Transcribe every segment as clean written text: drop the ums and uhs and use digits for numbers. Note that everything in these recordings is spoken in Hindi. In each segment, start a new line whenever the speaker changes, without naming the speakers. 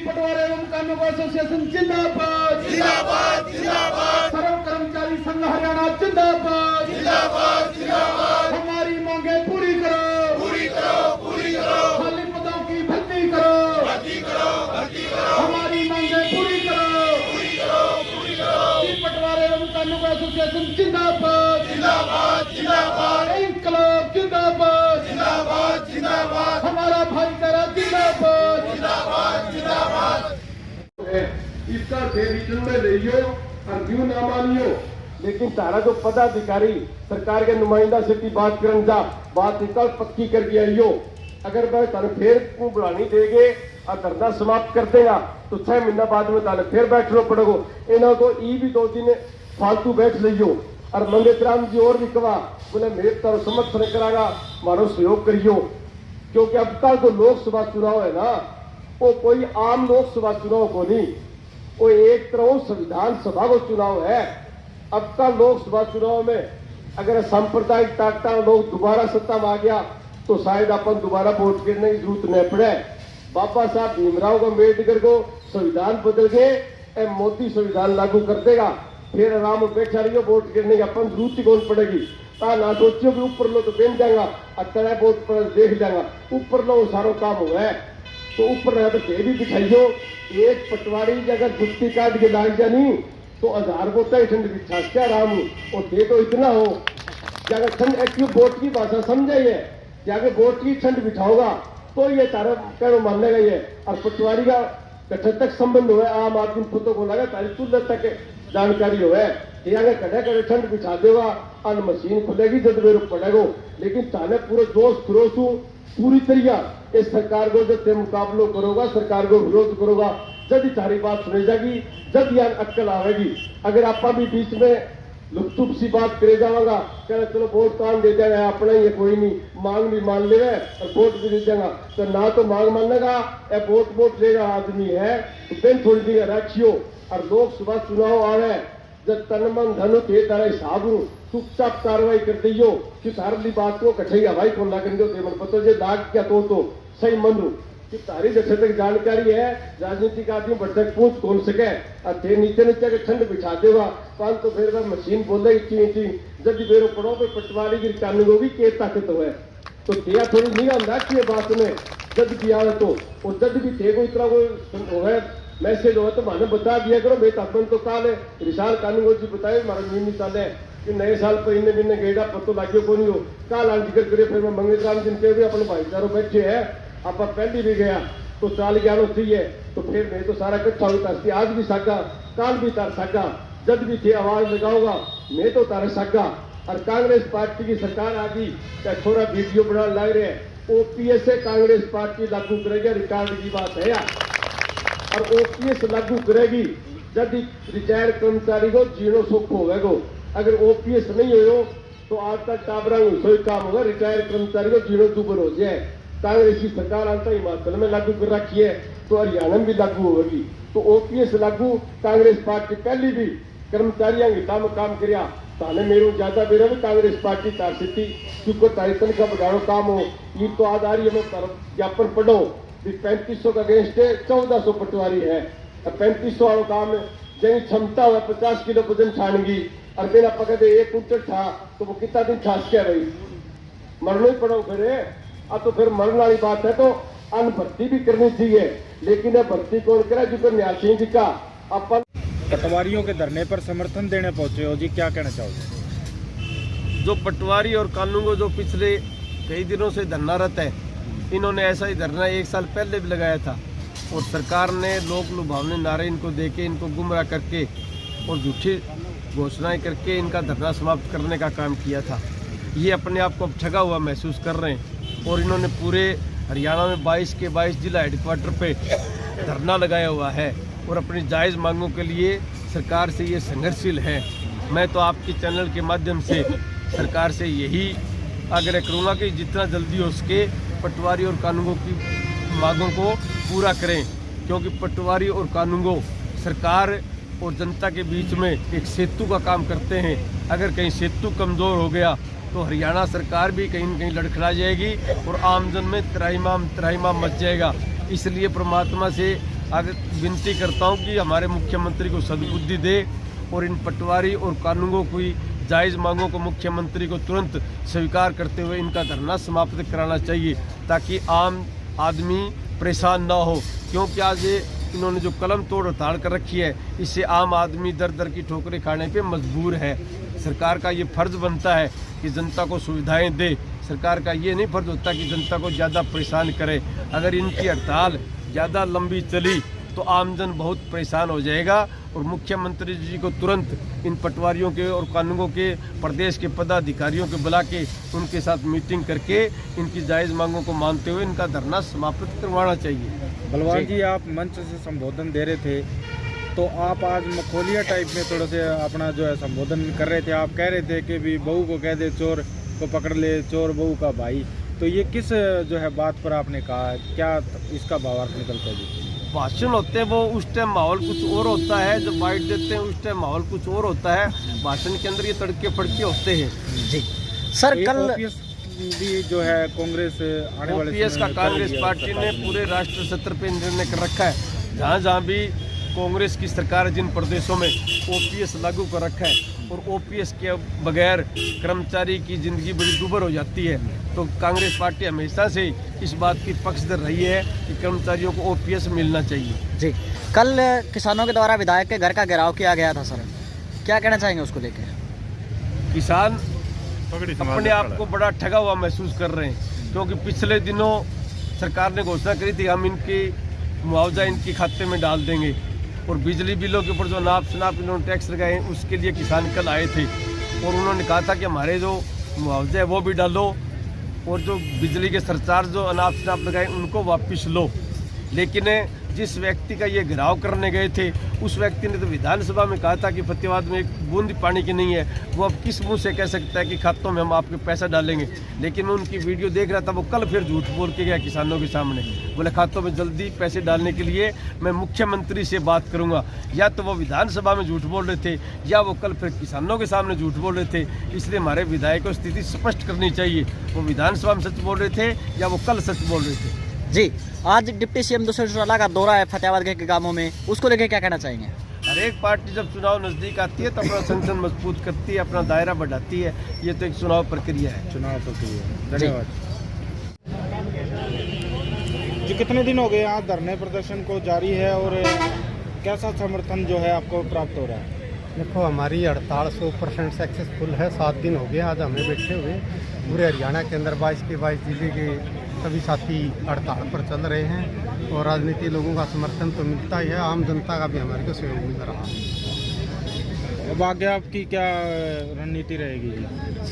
पटवारी एवं कानून एसोसिएशन जिंदाबाद जिंदाबाद जिंदाबाद। सर्व कर्मचारी संघ हरियाणा जिंदाबाद जिंदाबाद जिंदाबाद। हमारी मांगे पूरी करो पूरी करो पूरी करो। खाली पदों की भर्ती करो भर्ती करो भर्ती करो। हमारी मांगे पूरी करो पूरी करो पूरी करो। पटवारी एवं कानून एसोसिएशन जिंदाबाद जिंदाबाद जिंदाबाद। इंकलाब जिंदाबाद जिंदाबाद जिंदाबाद। हमारा भाईचारा जिंदाबाद जिंदाबाद जिंदाबाद। इसका डिसीजन में लियो और क्यों ना मानियो, लेकिन तारा जो पदाधिकारी सरकार के नुमाइंदा से की बात करन जा बात निकल पक्की कर दिया यो। अगर वह ताने फिर को बुलानी देगे और धरना समाप्त कर देगा तो 6 महीना बाद में ताने फिर बैठना पड़ेगा। इन्हों को ई भी 2 दिन फालतू बैठ लियो। और मंगेत राम जी और भी कहा बोले मेरे तारो समर्थन करागा मारो सहयोग करियो, क्योंकि अब तक जो लोकसभा चुनाव है ना वो कोई आम लोकसभा चुनाव को नहीं, वो एक तरह संविधान सभा को चुनाव है। अब का लोकसभा चुनाव में अगर सांप्रदायिक ताकत लोग दोबारा सत्ता में आ गया तो शायद अपन दोबारा वोट गिरने की जरूरत नहीं पड़े। बाबा साहब भीमराव अम्बेडकर को संविधान बदल के मोदी संविधान लागू कर देगा, फिर आराम में बैठा रहियो वोट गिरने की अपन जरूरत ही कौन पड़ेगी। ना सोचियो कि ऊपर लो तो बेन जाएगा अतः वोट पर देख जाएगा, ऊपर लो सारो काम हुआ है तो ऊपर रह तो भी दिखाइयो। एक पटवारी अगर जुत्ती काट के लाग जानी तो 1000 बोता ही ठंड बिछा क्या राम और दे तो इतना हो कि अगर ठंड एक्चुअली वोट की भाषा समझाइए कि अगर वोट की ठंड बिठाओगा तो ये तारा कह मानेगा ये। और पटवारी का कठिन तक संबंध हुआ आम आदमी खुद को लगा तारी तुल्य तक जानकारी हुआ है। अगर कड़े कड़े ठंड बिछा देगा और मशीन खुलेगी जब मेरे पड़ेगा, लेकिन ताने पूरे जोश खरोश पूरी तरीका इस सरकार को जब ते मुकाबलो करोगा सरकार को विरोध करोगा जब ही तारी बात सुनी जाएगी जब यार अक्कल आवेगी। अगर आप भी बीच में लुप्तुप सी बात करे जाएगा कह चलो वोट कान दे देगा अपना ही कोई नहीं मांग भी मान ले और वोट भी दे देगा तो ना तो मांग मानेगा वोट लेगा आदमी है तो दिन थोड़ी देर रखियो। और लोकसभा चुनाव आ रहे जब तन मन धन थे तारा हिसाब चुपचाप कार्रवाई कर दियो कि तारली बात को कठई हवाई को लागन दो मन पतो जे दाग क्या तो सही मनु कि तारी जैसे तक जानकारी है राजनीतिक आदमी बढ़तक पूछ कौन सके और थे नीचे नीचे के ठंड बिछा देगा पान तो फिर वह मशीन बोले इतनी इतनी जब भी बेरो पड़ो तो पटवारी की कानून को भी के ताकत हो तो दिया थोड़ी निगाह रखिए बात में जब भी आवे तो और जब भी थे को इतना कोई हो मैसेज हो तो माने बता दिया करो मैं अपन तो काल है रिसाल कानून जी बताए हमारा नियम साल है कि नए साल पर इन्हें बिन्ने गेड़ा पत्तो लागियो को नहीं हो काल आज जिक्र करे फिर मैं मंगेत राम जिनके भी अपने भाईचारों बैठे है आप पहली भी गया तो चाल ग्यारह थी है तो फिर मैं तो सारा इकट्ठा होता आज भी सागा काल भी तार सागा जब भी थे आवाज लगाऊंगा मैं तो तारे सागा। और कांग्रेस पार्टी की सरकार आ गई क्या थोड़ा वीडियो बनाने लग रहे हैं ओपीएस से कांग्रेस पार्टी लागू करेगी रिकॉर्ड की बात है और ओपीएस लागू करेगी जब रिटायर कर्मचारी को जीरो सुख होगा। अगर ओपीएस नहीं हो तो आज तक टाबरा सोई काम होगा रिटायर कर्मचारी को जीरो दुबर हो जाए। कांग्रेस की सरकार आता हिमाचल में लागू कर रखी है तो हरियाणा में भी लागू होगी तो ओपीएस लागू कांग्रेस पार्टी पहली भी कर्मचारियों के काम कराया ताने मेरू ज्यादा बेरा भी कांग्रेस पार्टी तार थी क्योंकि तारीतन का बढ़ाड़ो काम हो ये तो आधार में ज्ञापन पढ़ो 3500 का अगेंस्ट है 1400 पटवारी है 3500 वालों काम जही क्षमता हुआ 50 किलो वजन छानेगी और बिना पकड़े 1 कुंटल था तो वो कितना दिन छास क्या भाई मरना ही पड़ो फिर अब तो फिर मरने वाली बात है तो अन्न भर्ती भी करनी चाहिए लेकिन ये भर्ती कौन करे जो न्याय सिंह जी का अपन
पटवारियों के धरने पर समर्थन देने पहुंचे हो जी क्या कहना चाहोगे।
जो पटवारी और कानून को जो पिछले कई दिनों से धरनारत है इन्होंने ऐसा ही धरना 1 साल पहले भी लगाया था और सरकार ने लोक लुभावने नारे इनको देके इनको गुमराह करके और झूठी घोषणाएं करके इनका धरना समाप्त करने का काम किया था। ये अपने आप को अब ठगा हुआ महसूस कर रहे हैं और इन्होंने पूरे हरियाणा में 22 के 22 जिला हेडक्वार्टर पे धरना लगाया हुआ है और अपनी जायज़ मांगों के लिए सरकार से ये संघर्षशील है। मैं तो आपके चैनल के माध्यम से सरकार से यही आग्रह करूँगा कि जितना जल्दी हो सके पटवारी और कानूनगो की मांगों को पूरा करें क्योंकि पटवारी और कानूनगो सरकार और जनता के बीच में एक सेतु का काम करते हैं। अगर कहीं सेतु कमज़ोर हो गया तो हरियाणा सरकार भी कहीं न कहीं लड़खड़ा जाएगी और आमजन में त्राहिमाम मच जाएगा। इसलिए परमात्मा से अगर विनती करता हूँ कि हमारे मुख्यमंत्री को सद्बुद्धि दे और इन पटवारी और कानूनों की जायज़ मांगों को मुख्यमंत्री को तुरंत स्वीकार करते हुए इनका धरना समाप्त कराना चाहिए, ताकि आम आदमी परेशान ना हो। क्योंकि आज ये इन्होंने जो कलम तोड़ हड़ताल कर रखी है, इससे आम आदमी दर दर की ठोकरें खाने पे मजबूर है। सरकार का ये फर्ज बनता है कि जनता को सुविधाएं दे। सरकार का ये नहीं फर्ज होता कि जनता को ज़्यादा परेशान करे। अगर इनकी हड़ताल ज़्यादा लंबी चली तो आमजन बहुत परेशान हो जाएगा और मुख्यमंत्री जी को तुरंत इन पटवारियों के और कानूनों के प्रदेश के पदाधिकारियों को बुला के उनके साथ मीटिंग करके इनकी जायज़ मांगों को मानते हुए इनका धरना समाप्त करवाना चाहिए।
बलवान जी, आप मंच से संबोधन दे रहे थे, तो आप आज मखौलिया टाइप में थोड़ा से अपना जो है संबोधन कर रहे थे। आप कह रहे थे कि भी बहू को कह दे चोर को पकड़ ले, चोर बहू का भाई। तो ये किस जो है बात पर आपने कहा, क्या इसका भावार्थ निकलता है जी?
भाषण होते हैं वो उस टाइम माहौल कुछ और होता है, जब बाइट देते हैं उस टाइम माहौल कुछ और होता है। भाषण के अंदर ये तड़के फड़के होते हैं
जी। सर कल
OPS भी जो है कांग्रेस आने वाले
OPS का कांग्रेस पार्टी ने पूरे राष्ट्र सत्र पे निर्णय कर रखा है। जहाँ जहाँ भी कांग्रेस की सरकार जिन प्रदेशों में OPS लागू कर रखा है और OPS के बगैर कर्मचारी की ज़िंदगी बड़ी दुभर हो जाती है, तो कांग्रेस पार्टी हमेशा से इस बात की पक्षधर रही है कि कर्मचारियों को OPS मिलना चाहिए
जी। कल किसानों के द्वारा विधायक के घर का घेराव किया गया था सर, क्या कहना चाहेंगे उसको लेकर?
किसान अपने आप को बड़ा ठगा हुआ महसूस कर रहे हैं, क्योंकि पिछले दिनों सरकार ने घोषणा करी थी हम इनकी मुआवजा इनके खाते में डाल देंगे, और बिजली बिलों के ऊपर जो नाप शनाप इन्होंने टैक्स लगाए उसके लिए किसान कल आए थे और उन्होंने कहा था कि हमारे जो मुआवजा है वो भी डालो और जो बिजली के सरचार्ज जो अनाप शनाप लगाए उनको वापस लो। लेकिन जिस व्यक्ति का ये घेराव करने गए थे उस व्यक्ति ने तो विधानसभा में कहा था कि फतेहाबाद में एक बूंद पानी की नहीं है, वो अब किस मुंह से कह सकता है कि खातों में हम आपके पैसा डालेंगे। लेकिन मैं उनकी वीडियो देख रहा था, वो कल फिर झूठ बोल के गया किसानों के सामने, बोले खातों में जल्दी पैसे डालने के लिए मैं मुख्यमंत्री से बात करूंगा। या तो वो विधानसभा में झूठ बोल रहे थे या वो कल फिर किसानों के सामने झूठ बोल रहे थे। इसलिए हमारे विधायक को स्थिति स्पष्ट करनी चाहिए, वो विधानसभा में सच बोल रहे थे या वो कल सच बोल रहे थे।
जी, आज डिप्टी सीएम दूसरे चौटाला का दौरा है फतेहाबाद के गांवों में, उसको लेकर क्या कहना चाहेंगे?
हर एक पार्टी जब चुनाव नज़दीक आती है तो अपना संगठन मजबूत करती है, अपना दायरा बढ़ाती है। ये तो एक चुनाव प्रक्रिया है।
चुनाव प्रक्रिया। धन्यवाद जी। कितने दिन हो गए यहाँ धरने प्रदर्शन को जारी है और कैसा समर्थन जो है आपको प्राप्त हो रहा है?
देखो, हमारी हड़ताल 100% सक्सेसफुल है। 7 दिन हो गए आज हमें बैठे हुए। पूरे हरियाणा के अंदर 22 के 22 जिले के सभी साथी हड़ताल पर चल रहे हैं और राजनीतिक लोगों का समर्थन तो मिलता ही है, आम जनता का भी हमारे को सहयोग मिल रहा है।
अब आगे आपकी क्या रणनीति रहेगी?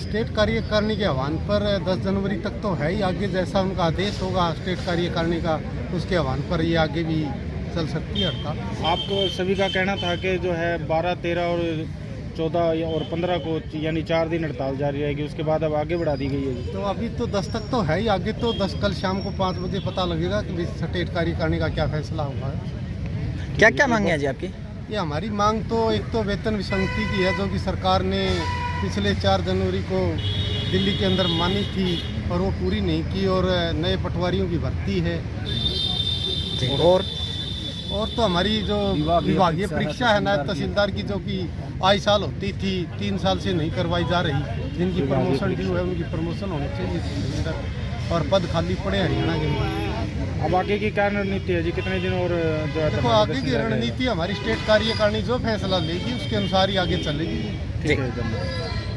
स्टेट कार्यकारिणी के आह्वान पर 10 जनवरी तक तो है ही, आगे जैसा उनका आदेश होगा स्टेट कार्यकारिणी का उसके आह्वान पर ये आगे भी चल सकती है हड़ताल।
आपको सभी का कहना था कि जो है 12, 13 और 14 और 15 को यानी 4 दिन हड़ताल जारी रहेगी, उसके बाद अब आगे बढ़ा दी गई है।
तो अभी तो 10 तक तो है ही, आगे तो 10 कल शाम को 5 बजे पता लगेगा कि स्टेट कार्यकारिणी का क्या फैसला हुआ है।
क्या क्या मांगे हैं जी आपकी?
ये हमारी मांग तो एक तो वेतन विसंगति की है, जो कि सरकार ने पिछले 4 जनवरी को दिल्ली के अंदर मानी थी और वो पूरी नहीं की, और नए पटवारियों की भर्ती है। और तो हमारी जो विभागीय परीक्षा है नायब तहसीलदार की, जो कि आए साल होती थी, 3 साल से नहीं करवाई जा रही। जिनकी प्रमोशन ड्यू है उनकी प्रमोशन होनी चाहिए और पद खाली पड़े हरियाणा के।
अब आगे की क्या रणनीति है जी? कितने दिन और जो है?
देखो, आगे की रणनीति हमारी स्टेट कार्यकारिणी जो फैसला लेगी उसके अनुसार ही आगे चलेगी।
ठीक है, धन्यवाद।